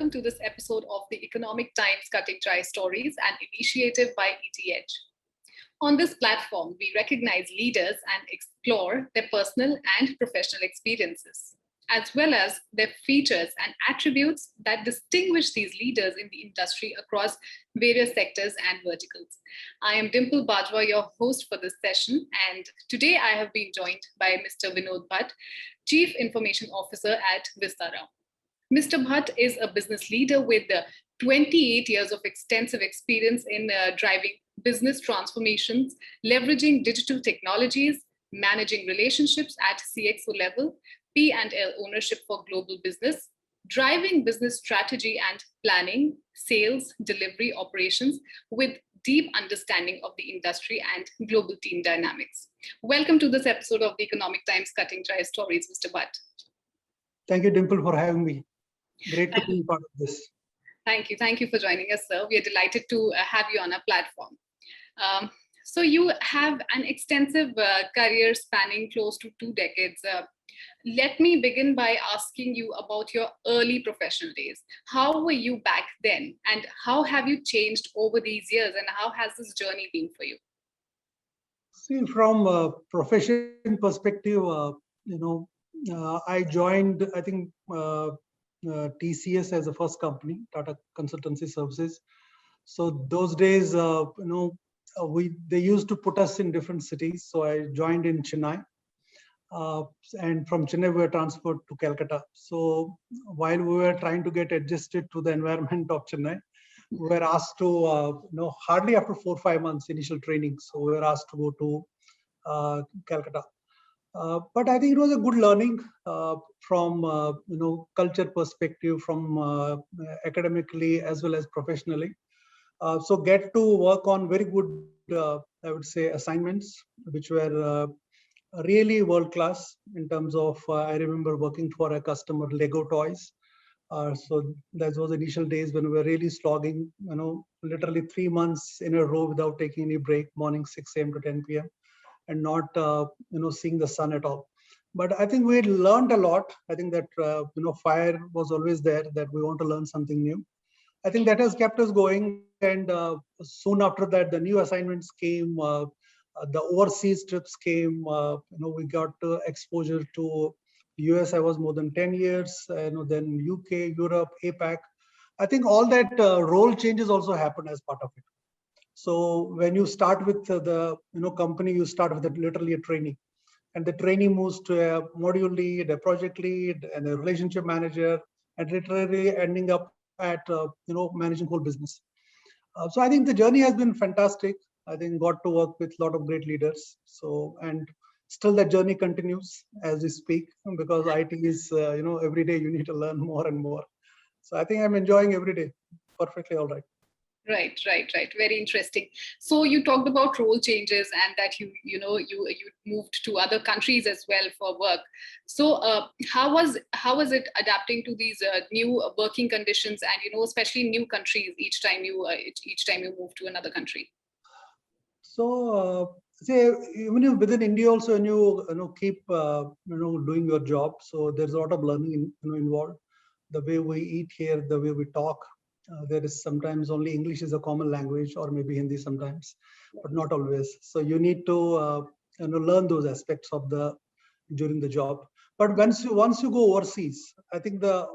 welcome to this episode of the Economic Times Cutting Try Stories, an initiative by ETH. On this platform, we recognize leaders and explore their personal and professional experiences, as well as their features and attributes that distinguish these leaders in the industry across various sectors and verticals. I am Dimple Bajwa, your host for this session, and today I have been joined by Mr. Vinod Bhat, Chief Information Officer at Vistara. Mr. Bhat is a business leader with 28 years of extensive experience in driving business transformations, leveraging digital technologies, managing relationships at CXO level, P&L ownership for global business, driving business strategy and planning, sales, delivery, operations with deep understanding of the industry and global team dynamics. Welcome to this episode of the Economic Times Cutting Try Stories, Mr. Bhat. Thank you, Dimple, for having me. Great to be part of this. Thank you. Thank you for joining us, sir. We are delighted to have you on our platform. So you have an extensive career spanning close to 2 decades. Let me begin by asking you about your early professional days. How were you back then? And how have you changed over these years? And how has this journey been for you? See, from a profession perspective, I joined, I think, TCS as the first company, Tata Consultancy Services. So those days, they used to put us in different cities. So I joined in Chennai, and from Chennai we were transferred to Calcutta. So while we were trying to get adjusted to the environment of Chennai, we were asked to, hardly after 4 or 5 months initial training. So we were asked to go to Calcutta. But I think it was a good learning from culture perspective, from academically as well as professionally. So get to work on very good, I would say, assignments, which were really world class in terms of. I remember working for a customer, Lego toys. So that was initial days when we were really slogging, literally 3 months in a row without taking any break, morning 6 a.m. to 10 p.m. and not, seeing the sun at all. But I think we learned a lot. I think that, fire was always there, that we want to learn something new. I think that has kept us going. And soon after that, the new assignments came, the overseas trips came, we got exposure to US. I was more than 10 years, then UK, Europe, APAC. I think all that role changes also happened as part of it. So when you start with the company, you start with literally a trainee, and the trainee moves to a module lead, a project lead, and a relationship manager, and literally ending up at managing whole business. So I think the journey has been fantastic. I think got to work with a lot of great leaders. So and still that journey continues as we speak, because IT is every day you need to learn more and more. So I think I'm enjoying every day. Perfectly all right. Right. Very interesting. So you talked about role changes and that you moved to other countries as well for work. So how was it adapting to these new working conditions and especially new countries each time you move to another country? So say even within India also, when you keep doing your job, so there's a lot of learning involved. The way we eat here, the way we talk. There is sometimes only English is a common language, or maybe Hindi sometimes, but not always. So you need to learn those aspects of during the job. But once you go overseas, I think the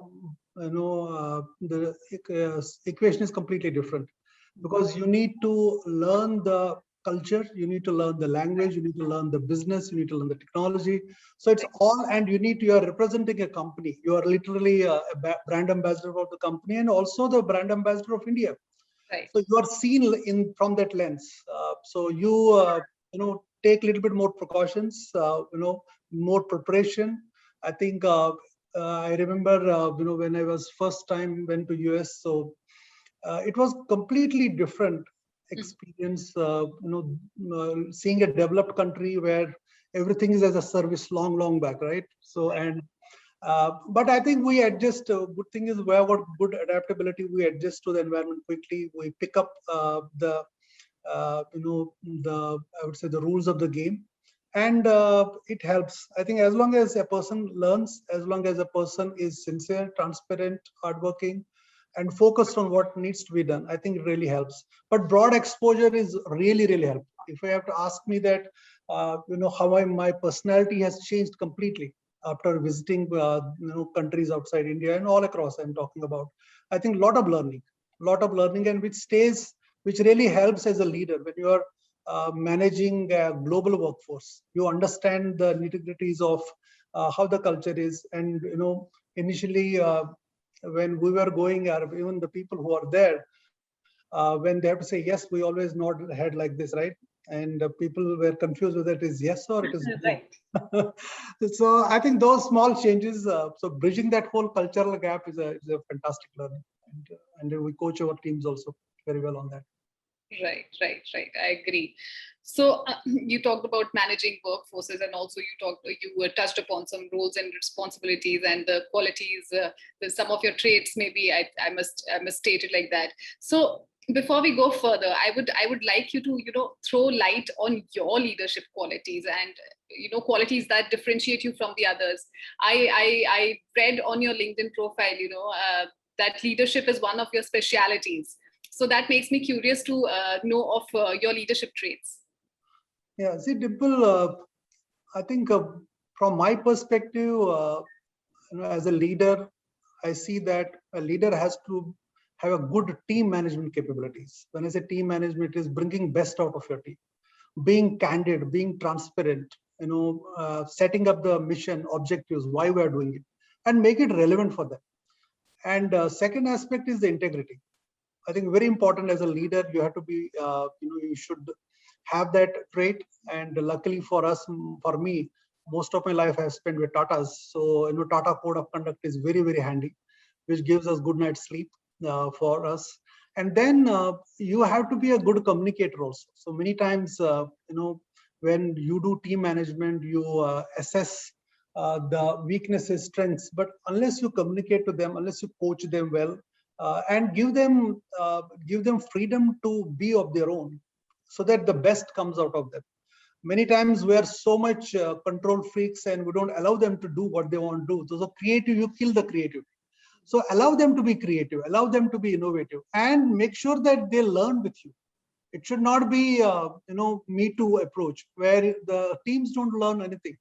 equation is completely different, because you need to learn the culture, you need to learn the language, you need to learn the business, you need to learn the technology. So it's all, and you are representing a company. You are literally a brand ambassador of the company and also the brand ambassador of India. Right. So you are seen from that lens. So you take a little bit more precautions, more preparation. I think I remember when I was first time went to US, so it was completely different experience, seeing a developed country where everything is as a service long back, right? So, and but I think we adjust. Good thing is we have got good adaptability. We adjust to the environment quickly. We pick up I would say the rules of the game, and it helps. I think as long as a person learns, as long as a person is sincere, transparent, hardworking, and focused on what needs to be done, I think it really helps. But broad exposure is really, really helpful. If I have to ask me that, how my personality has changed completely after visiting, countries outside India and all across. I'm talking about. I think lot of learning, and which really helps as a leader when you are managing a global workforce. You understand the nitty-gritties of how the culture is, and initially. When we were going, or even the people who are there, when they have to say yes, we always nod head like this, right? And people were confused whether it is yes or it is no. Right. So I think those small changes, so bridging that whole cultural gap is a fantastic learning, and we coach our teams also very well on that. Right. I agree. So you talked about managing workforces, and also you touched upon some roles and responsibilities and the qualities, some of your traits. Maybe I must state it like that. So before we go further, I would like you to throw light on your leadership qualities and qualities that differentiate you from the others. I read on your LinkedIn profile, that leadership is one of your specialities. So that makes me curious to know of your leadership traits. Yeah, see, Dimple, I think from my perspective, as a leader, I see that a leader has to have a good team management capabilities. When I say team management, is bringing best out of your team, being candid, being transparent, setting up the mission objectives, why we are doing it, and make it relevant for them. And second aspect is the integrity. I think very important as a leader, you have to be, you should have that trait. And luckily for us, for me, most of my life I've spent with Tatas. So, Tata code of conduct is very, very handy, which gives us good night's sleep for us. And then you have to be a good communicator also. So many times, when you do team management, you assess the weaknesses, strengths, but unless you communicate to them, unless you coach them well, and give them freedom to be of their own, so that the best comes out of them. Many times we are so much control freaks, and we don't allow them to do what they want to do. So creative, you kill the creativity. So allow them to be creative, allow them to be innovative, and make sure that they learn with you. It should not be me too approach where the teams don't learn anything.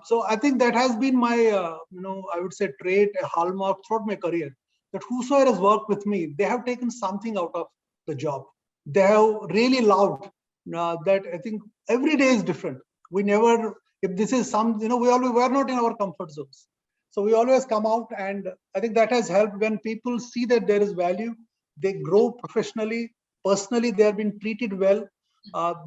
So I think that has been my, I would say trait, a hallmark throughout my career, that whosoever has worked with me, they have taken something out of the job. They have really loved that. I think every day is different. We never, if this is some, we're not in our comfort zones. So we always come out, and I think that has helped. When people see that there is value, they grow professionally, personally, they have been treated well,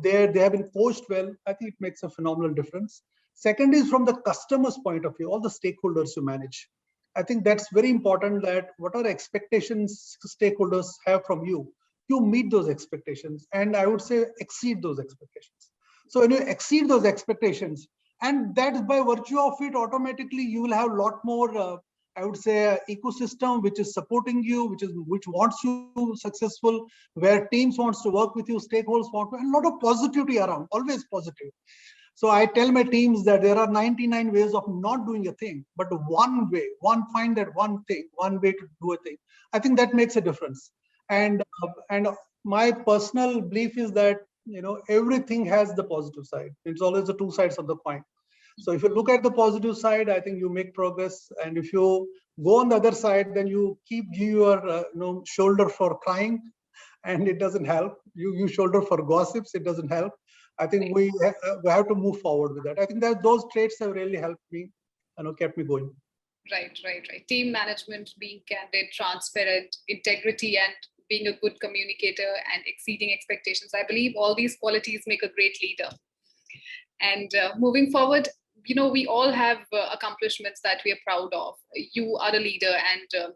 they have been coached well. I think it makes a phenomenal difference. Second is from the customer's point of view, all the stakeholders you manage. I think that's very important, that whatever expectations stakeholders have from you, you meet those expectations, and I would say exceed those expectations. So when you exceed those expectations, and that's by virtue of it, automatically you will have a lot more, I would say, ecosystem which is supporting you, which wants you successful, where teams wants to work with you, stakeholders want to, and a lot of positivity around, always positive. So I tell my teams that there are 99 ways of not doing a thing, but find that one thing, one way to do a thing. I think that makes a difference. And my personal belief is that everything has the positive side. It's always the two sides of the coin. So if you look at the positive side, I think you make progress. And if you go on the other side, then you keep give your shoulder for crying, and it doesn't help. You shoulder for gossips, it doesn't help. I think we have to move forward with that. I think that those traits have really helped me, kept me going. Right. Team management, being candid, transparent, integrity, and being a good communicator and exceeding expectations. I believe all these qualities make a great leader. And moving forward, we all have accomplishments that we are proud of. You are a leader, and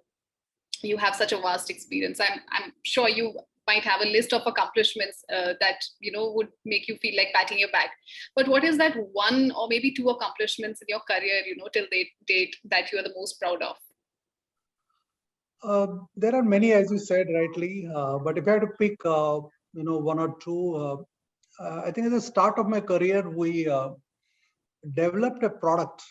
you have such a vast experience. I'm sure you might have a list of accomplishments that would make you feel like patting your back. But what is that one or maybe two accomplishments in your career, till date, that you are the most proud of? There are many, as you said rightly, but if I had to pick, one or two, I think at the start of my career, we developed a product.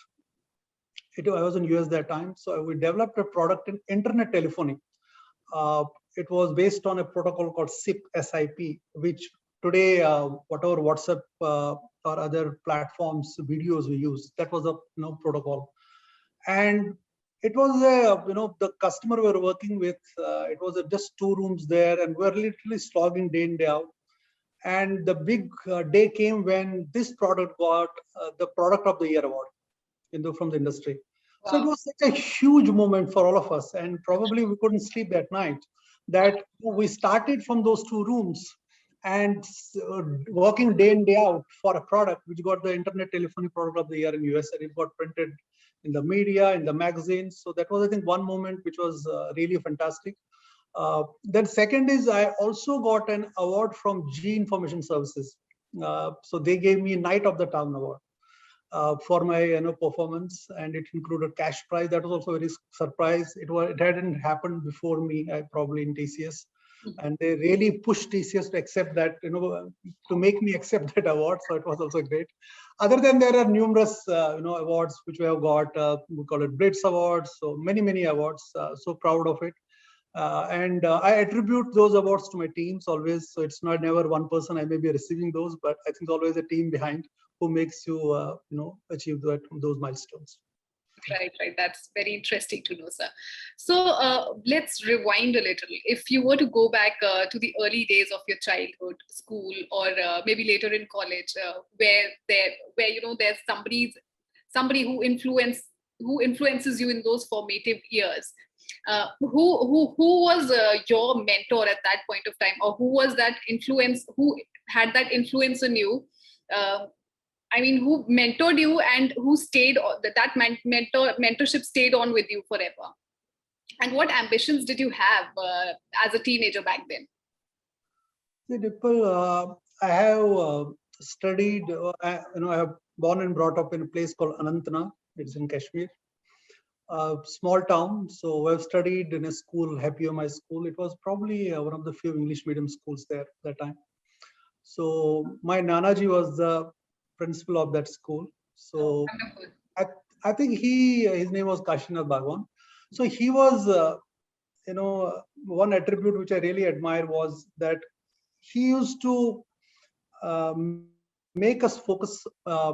I was in US that time, so we developed a product in internet telephony, it was based on a protocol called SIP, which today, whatever WhatsApp or other platforms, videos we use, that was a protocol. And it was the customer we were working with. It was just 2 rooms there, and we were literally slogging day in day out. And the big day came when this product got the Product of the Year award from the industry. So it Wow. was such a huge moment for all of us, and probably we couldn't sleep that night. That we started from those 2 rooms and working day in day out for a product which got the Internet Telephony Product of the Year in US, and it got printed in the media, in the magazines. So that was, I think, one moment which was really fantastic. Then second is I also got an award from G Information Services. So they gave me Knight of the Town award for my performance, and it included cash prize. That was also very surprise. It hadn't happened before me, probably in TCS, and they really pushed TCS to accept that, to make me accept that award. So it was also great. Other than there are numerous awards which we have got. We call it Blitz Awards. So many awards. So proud of it. And I attribute those awards to my teams always. So it's not never one person I may be receiving those, but I think always a team behind who makes you achieve those milestones. Right. That's very interesting to know, sir. So let's rewind a little. If you were to go back to the early days of your childhood, school, or maybe later in college, where there's somebody who influences you in those formative years. Who was your mentor at that point of time, or who was that influence? Who had that influence on you? Who mentored you and who stayed, that mentorship stayed on with you forever? And what ambitions did you have as a teenager back then? See, Dimple, I have studied, I have born and brought up in a place called Anantnag. It's in Kashmir, a small town. So I've studied in a school, Happy My School. It was probably one of the few English medium schools there at that time. So my Nanaji was the principal of that school. So I think his name was Kashinath Bhagwan. So he was, one attribute which I really admire was that he used to make us focus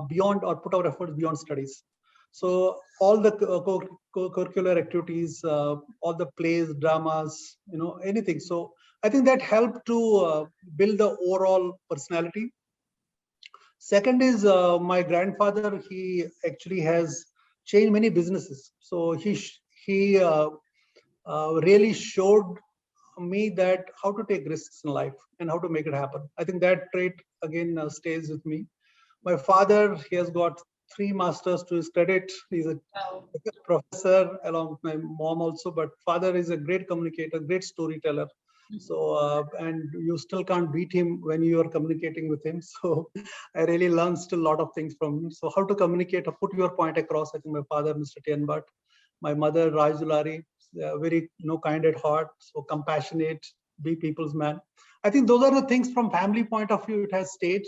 beyond, or put our efforts beyond studies. So all the curricular activities, all the plays, dramas, anything. So I think that helped to build the overall personality. Second is my grandfather. He actually has changed many businesses. So he really showed me that how to take risks in life and how to make it happen. I think that trait again stays with me. My father, he has got 3 masters to his credit. He's a professor along with my mom also, but father is a great communicator, great storyteller. So, and you still can't beat him when you are communicating with him. So I really learned still a lot of things from him. So how to communicate or put your point across. I think my father, Mr. T. N. Bhat, my mother, Raj Dulari, very kind at heart, so compassionate, be people's man. I think those are the things from family point of view, it has stayed.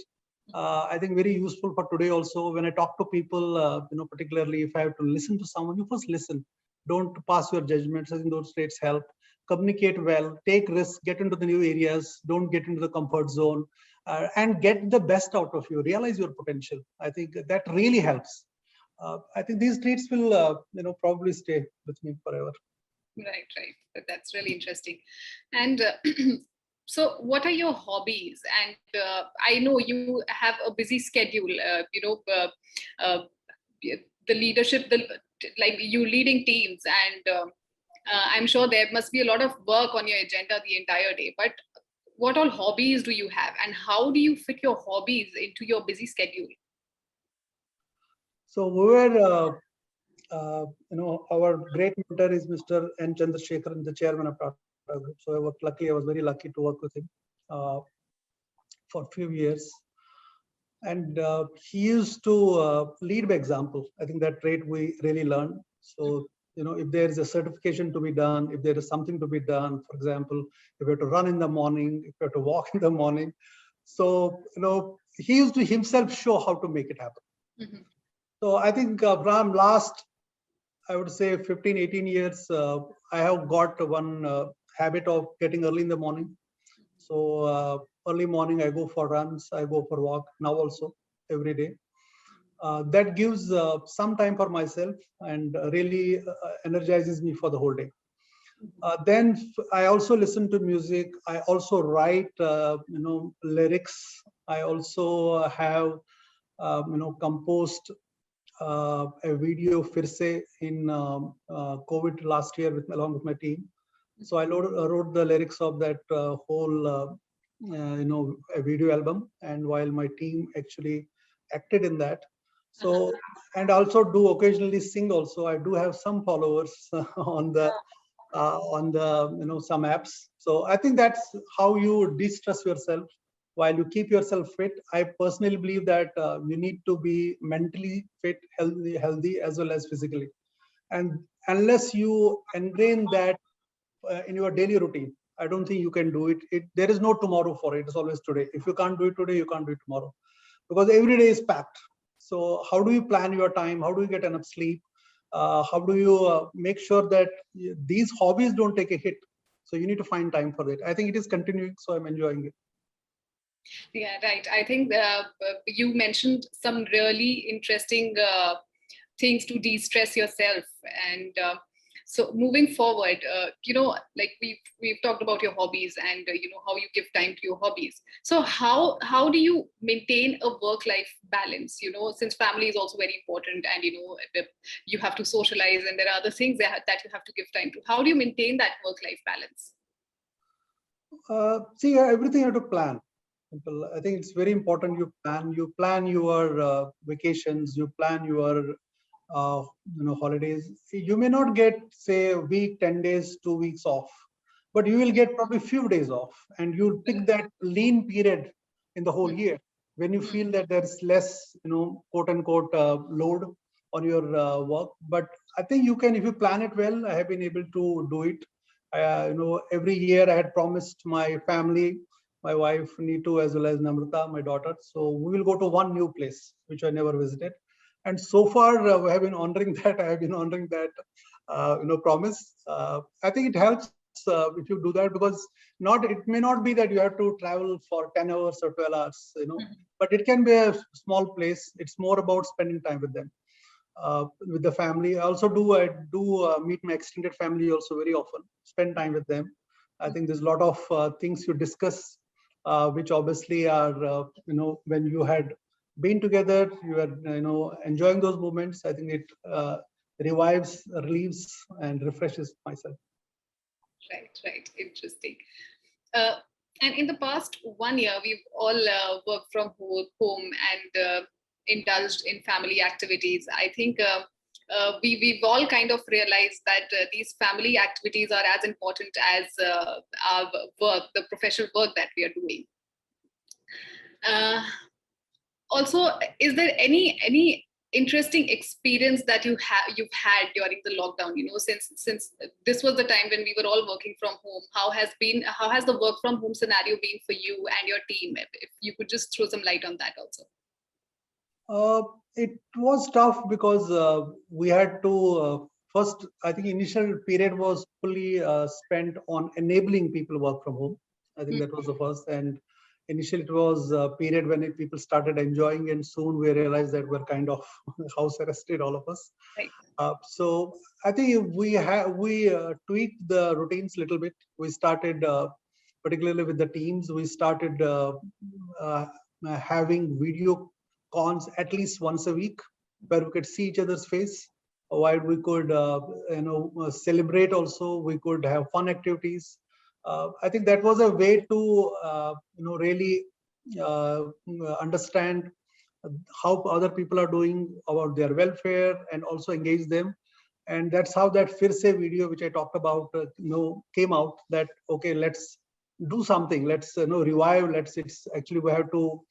I think very useful for today also. When I talk to people, particularly if I have to listen to someone, you first listen. Don't pass your judgments. I think those traits help. Communicate well, take risks, get into the new areas, don't get into the comfort zone, and get the best out of you. Realize your potential. I think that really helps. I think these traits will, probably stay with me forever. Right. That's really interesting. And so, what are your hobbies? And I know you have a busy schedule. The leadership, like you leading teams, and I'm sure there must be a lot of work on your agenda the entire day. But what all hobbies do you have, and how do you fit your hobbies into your busy schedule? So we were, our great mentor is Mr. N. Chandrasekharan, the chairman of Tata Group. So I was very lucky to work with him for a few years. And he used to lead by example. I think that trait we really learned. So, if there is a certification to be done, if there is something to be done, for example, if you have to run in the morning, if you have to walk in the morning. So, he used to himself show how to make it happen. Mm-hmm. So I think from last, I would say 15, 18 years, I have got one habit of getting early in the morning. So early morning, I go for runs, I go for walk now also every day. That gives some time for myself and really energizes me for the whole day. Then I also listen to music. I also write, lyrics. I also have, composed a video Firse in COVID last year along with my team. So I wrote the lyrics of that whole, a video album. And while my team actually acted in that, so and also do occasionally sing. Also, I do have some followers on the some apps. So I think that's how you de-stress yourself while you keep yourself fit. I personally believe that you need to be mentally fit, healthy as well as physically. And unless you ingrain that in your daily routine, I don't think you can do it. There is no tomorrow for it. It's always today. If you can't do it today, you can't do it tomorrow, because every day is packed. So how do you plan your time? How do you get enough sleep? How do you make sure that these hobbies don't take a hit? So you need to find time for it. I think it is continuing, so I'm enjoying it. Yeah, right. I think you mentioned some really interesting things to de-stress yourself. And so moving forward, like we've talked about your hobbies and how you give time to your hobbies. So how do you maintain a work-life balance? Since family is also very important, and you have to socialize, and there are other things that you have to give time to. How do you maintain that work-life balance? See, everything you have to plan. I think it's very important you plan. You plan your vacations. You plan your holidays. You may not get, say, a week, 10 days, 2 weeks off, but you will get probably few days off, and you'll pick that lean period in the whole year when you feel that there's less, quote unquote, load on your work. But I think you can, if you plan it well. I have been able to do it. Every year I had promised my family, my wife Neetu as well as Namrata, my daughter. So we will go to one new place which I never visited, and so far we have been honoring that. I have been honoring that promise. I think it helps if you do that, because it may not be that you have to travel for 10 hours or 12 hours, but it can be a small place. It's more about spending time with them, with the family. I do meet my extended family also very often, spend time with them. I think there's a lot of things you discuss, which obviously are, when you had been together, you are, enjoying those moments. I think it revives, relieves, and refreshes myself. Right. Interesting. Uh, and in the past 1 year, we've all worked from home and indulged in family activities. I think we've all kind of realized that these family activities are as important as our work, the professional work that we are doing. Also, is there any interesting experience that you've had during the lockdown, since this was the time when we were all working from home? How has the work from home scenario been for you and your team? If you could just throw some light on that also. It was tough because we had to first, I think initial period was fully spent on enabling people work from home. I think that was the first. And initially it was a period when people started enjoying, and soon we realized that we're kind of house arrested, all of us. Right. So I think we tweaked the routines a little bit. We started, particularly with the teams, we started having video cons at least once a week, where we could see each other's face, while we could celebrate. Also, we could have fun activities. I think that was a way to really understand how other people are doing, about their welfare, and also engage them. And that's how that Firse video, which I talked about, came out. That okay, let's do something. Let's revive. It's actually, we have to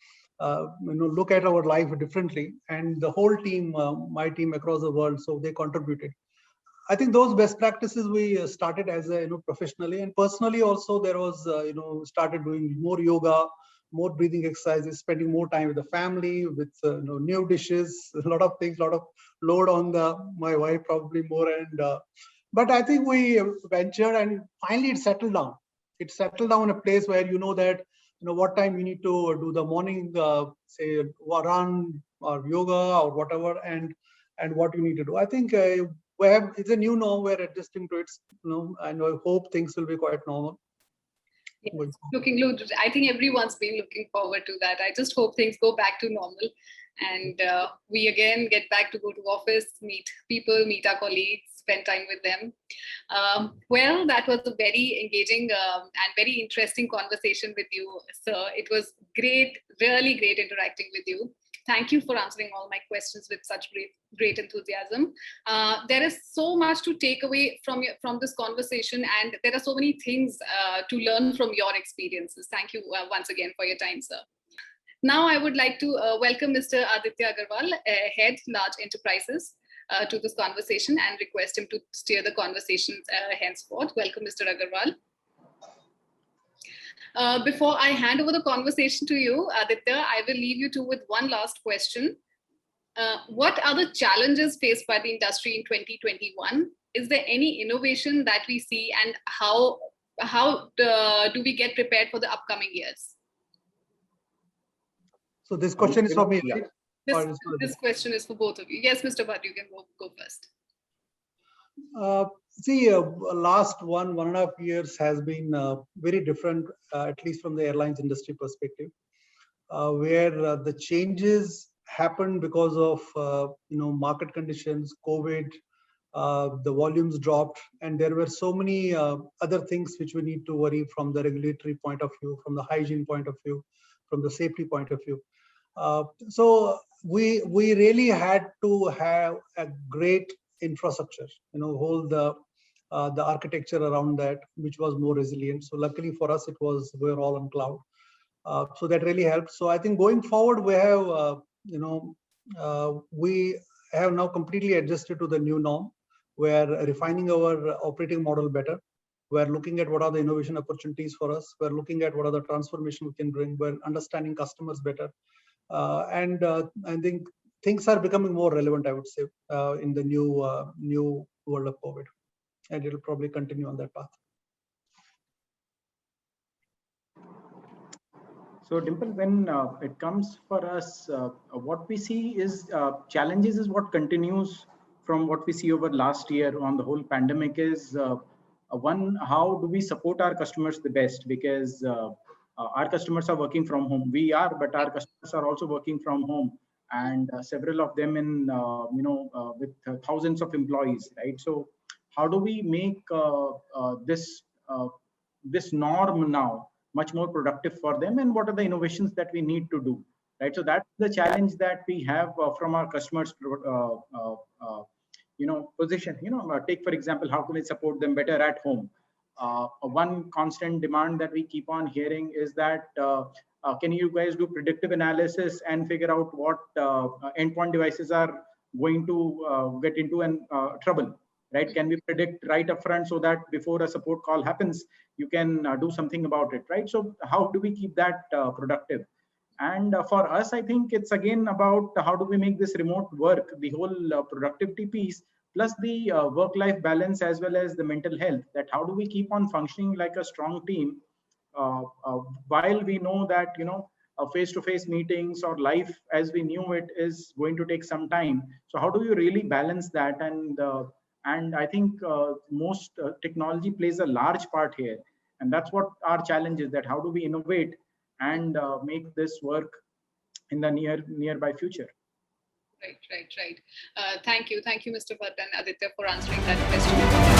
look at our life differently. And the whole team, my team across the world, so they contributed. I think those best practices we started as a professionally, and personally also. There was started doing more yoga, more breathing exercises, spending more time with the family, with new dishes, a lot of things, a lot of load on my wife, probably more, and But I think we ventured and finally it settled down. It settled down in a place where you know that what time you need to do the morning, say run or yoga or whatever, and what you need to do. I think it's a new norm. We're adjusting to it, and I hope things will be quite normal. Yes, I think everyone's been looking forward to that. I just hope things go back to normal, and we again get back to go to office, meet people, meet our colleagues, spend time with them. Well, that was a very engaging and very interesting conversation with you, sir. It was great, really great interacting with you. Thank you for answering all my questions with such great enthusiasm. There is so much to take away from this conversation, and there are so many things to learn from your experiences. Thank you once again for your time, sir. Now, I would like to welcome Mr. Aditya Agarwal, Head Large Enterprises, to this conversation and request him to steer the conversation henceforth. Welcome, Mr. Agarwal. Before I hand over the conversation to you, Aditya, I will leave you two with one last question. What are the challenges faced by the industry in 2021? Is there any innovation that we see, and how do we get prepared for the upcoming years? So this question is for me, right? This question is for both of you. Yes, Mr. Bhat, you can go first. Last 1.5 years has been very different, at least from the airlines industry perspective, where the changes happened because of market conditions, COVID, the volumes dropped, and there were so many other things which we need to worry from the regulatory point of view, from the hygiene point of view, from the safety point of view. So we really had to have a great infrastructure, hold the architecture around that, which was more resilient. So luckily for us, we're all on cloud. So that really helped. So I think going forward, we have, we have now completely adjusted to the new norm. We're refining our operating model better. We're looking at what are the innovation opportunities for us. We're looking at what are the transformation we can bring. We're understanding customers better. And I think things are becoming more relevant, I would say, in the new world of COVID. And it'll probably continue on that path. So Dimple, when it comes for us, what we see is challenges is what continues from what we see over last year on the whole pandemic is one, how do we support our customers the best? Because our customers are working from home. We are, but our customers are also working from home, and several of them in with thousands of employees, right? So how do we make this norm now much more productive for them, and what are the innovations that we need to do, right? So that's the challenge that we have from our customers position. Take for example, how can we support them better at home? One constant demand that we keep on hearing is that can you guys do predictive analysis and figure out what endpoint devices are going to get into trouble, right? Can we predict right up front so that before a support call happens, you can do something about it, right? So how do we keep that productive? And for us, I think it's again about how do we make this remote work, the whole productivity piece, plus the work-life balance as well as the mental health, that how do we keep on functioning like a strong team while we know that, face-to-face meetings or life as we knew it is going to take some time. So how do you really balance that? And I think most technology plays a large part here. And that's what our challenge is, that how do we innovate and make this work in the nearby future. Right. Thank you, Mr. Bhat and Aditya, for answering that question.